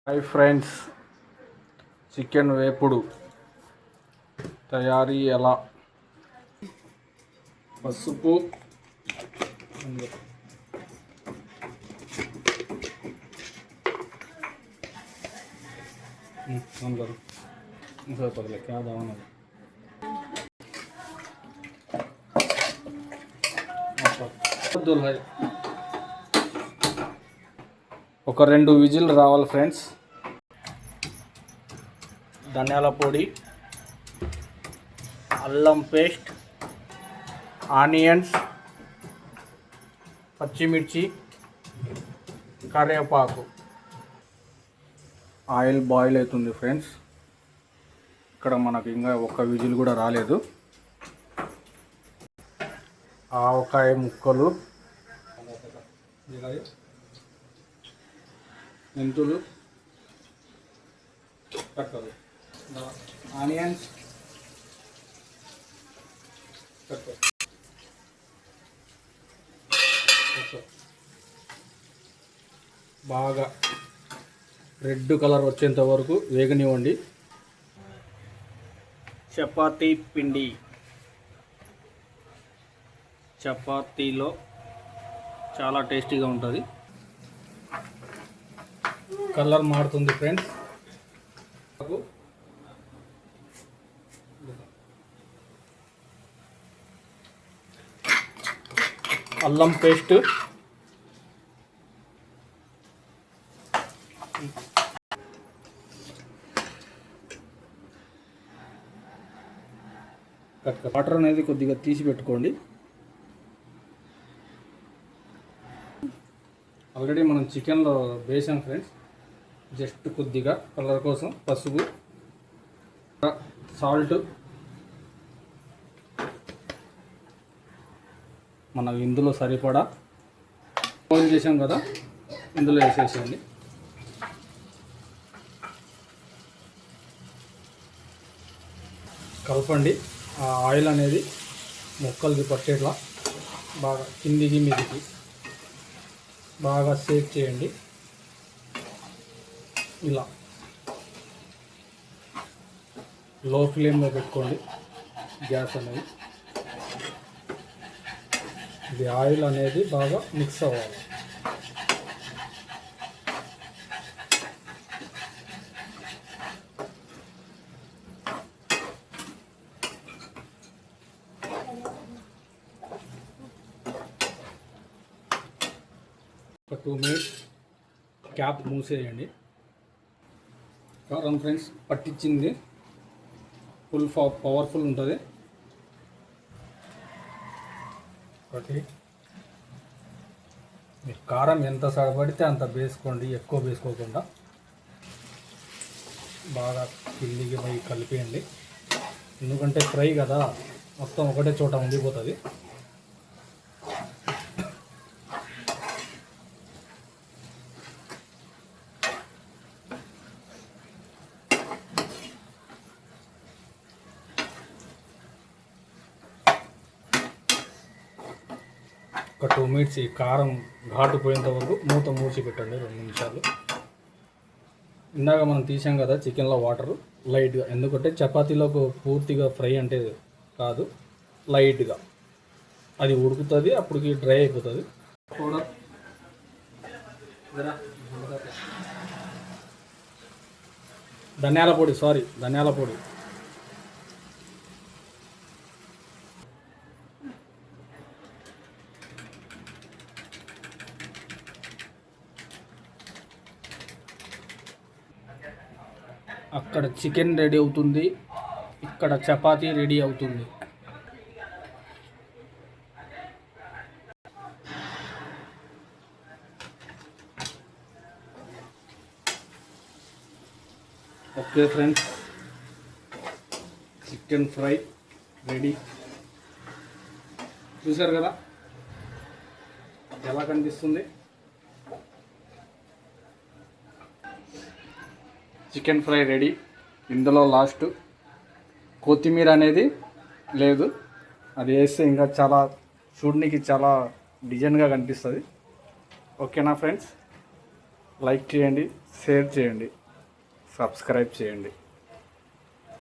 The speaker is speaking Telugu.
హాయ్ ఫ్రెండ్స్, చికెన్ వేపుడు తయారీ ఎలా? పసుపు, ఒక 2 విజిల్ రావాలి ఫ్రెండ్స్. ధనియాల పొడి, అల్లం పేస్ట్, ఆనియన్స్, పచ్చిమిర్చి, కరివేపాకు. ఆయిల్ బాయిల్ అవుతుంది ఫ్రెండ్స్. ఇక్కడ మనకు ఇంకా ఒక విజిల్ కూడా రాలేదు. ఆవకాయ ముక్కలు, మెంతులు, ఆనియన్స్, బాగా రెడ్ కలర్ వచ్చేంత వరకు వేగనివ్వండి. చపాతీ పిండి, చపాతీలో చాలా టేస్టీగా ఉంటుంది. కలర్ మారుతుంది ఫ్రెండ్స్. అల్లం పేస్ట్, వాటర్ అనేది కొద్దిగా తీసి పెట్టుకోండి. ఆల్రెడీ మనం చికెన్లో వేసాం ఫ్రెండ్స్. జస్ట్ కొద్దిగా కలర్ కోసం పసుపు, సాల్ట్, మనం ఇందులో సరిపడా బాయిల్ చేసాం కదా, ఇందులో వేసేసేయండి. కలపండి. ఆ ఆయిల్ అనేది ముక్కలకి పట్టేట్లా బాగా కిందికి మీదికి బాగా షేక్ చేయండి. ఇలా లో ఫ్లేమ్లో పెట్టుకోండి గ్యాస్ అనేది. ఇది ఆయిల్ అనేది బాగా మిక్స్ అవ్వాలి. ఒక 2 మినిట్స్ క్యాప్ మూసేయండి. కారం ఫ్రెండ్స్ పట్టించింది ఫుల్ పవర్ఫుల్ ఉంటుంది. ఒకటి, మీరు కారం ఎంత సరిపడితే అంత వేసుకోండి, ఎక్కువ వేసుకోకుండా. బాగా కిందికి పోయి కలిపేయండి. ఎందుకంటే ఫ్రై కదా, మొత్తం ఒకటే చోట ఉండిపోతుంది. ఒక 2 మినిట్స్ ఈ కారం ఘాటు పోయేంత వరకు మూత మూసి పెట్టండి 2 నిమిషాలు. ఇందాక మనం తీసాం కదా చికెన్లో వాటరు లైట్గా, ఎందుకంటే చపాతీలోకి పూర్తిగా ఫ్రై అంటే కాదు, లైట్గా అది ఉడుకుతుంది, అప్పటికి డ్రై అయిపోతుంది. ధనియాల పొడి, ధనియాల పొడి. అక్కడ చికెన్ రెడీ అవుతుంది, ఇక్కడ చపాతీ రెడీ అవుతుంది. Okay friends, chicken fry ready. చూసారు కదా ఎలా కనిపిస్తుంది. Chicken fry ready. ఇందులో లాస్ట్ కొత్తిమీర అనేది లేదు, అది వేస్తే ఇంకా చాలా చూడడానికి చాలా డిజైన్గా కనిపిస్తుంది. ఓకేనా ఫ్రెండ్స్, లైక్ చేయండి, షేర్ చేయండి. సబ్స్క్రైబ్ చేయండి.